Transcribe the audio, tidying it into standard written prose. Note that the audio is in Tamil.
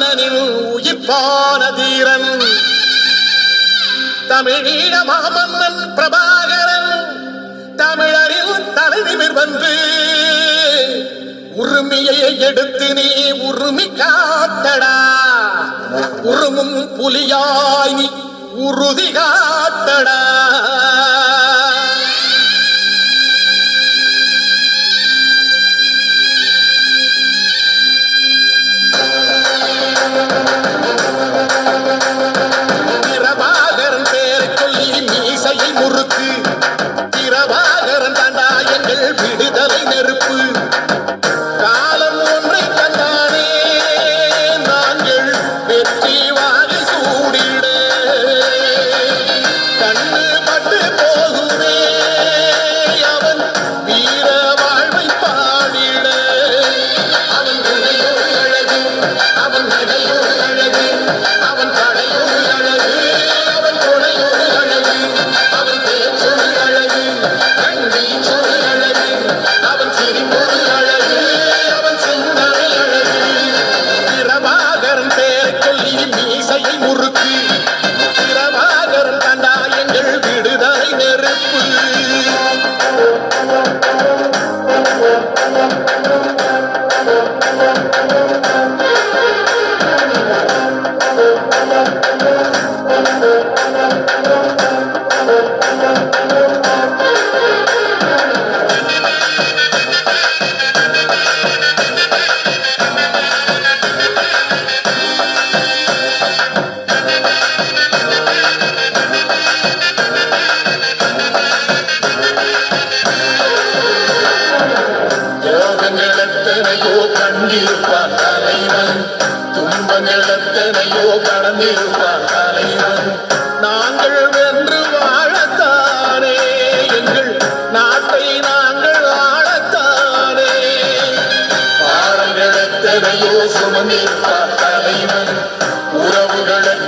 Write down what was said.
மன்னனின் உயிர்ப்பான தீரன் தமிழீழ மாமன்னன் பிரபாகரன் தமிழரில் தலைநிமிர் வந்து உரிமையை எடுத்து நீ உரிமை காத்தடா உருமும் புலியாய் நீ உறுதி காத்தடா பிரபாகரன் பேரை சொல்லி மீசையை முறுக்கு பிரபாகரன் தாண்டா எங்கள் விடுதலை நெருப்பு காலம் ஒன்றை தந்தானே நாங்கள் வெற்றி வாகை சூடிட கண்ணு பட்டு போகுமே அவன் வீர வாழ்வை பாடிட அவன் துணையோடு அழகு அவன் நடையோடு அழகு அவன் படையோடு அழகு அவன் துணையோடு அழகு அவன் பேச்சோடு அழகு கண்ணீச்சோடு அழகு அவன் சிரிப்போடு அழகு அவன் சிந்தனை அழகு பிரபாகரன் பேரை சொல்லி மீசையை முறுக்கு பிரபாகரன் தாண்டா எங்கள் விடுதலை நெருப்பு யோகங்கள் எத்தனையோ கண்டிருப்பான் தலைவன் துன்பங்கள் எத்தனையோ கடந்திருப்பான் தலைவன் நாங்கள் வென்று வாழத்தானே எங்கள் நாட்டை நாங்கள் ஆளத்தானே பாடங்கள் எத்தனையோ சுமந்திருப்பான் தலைவன் உறவுகள்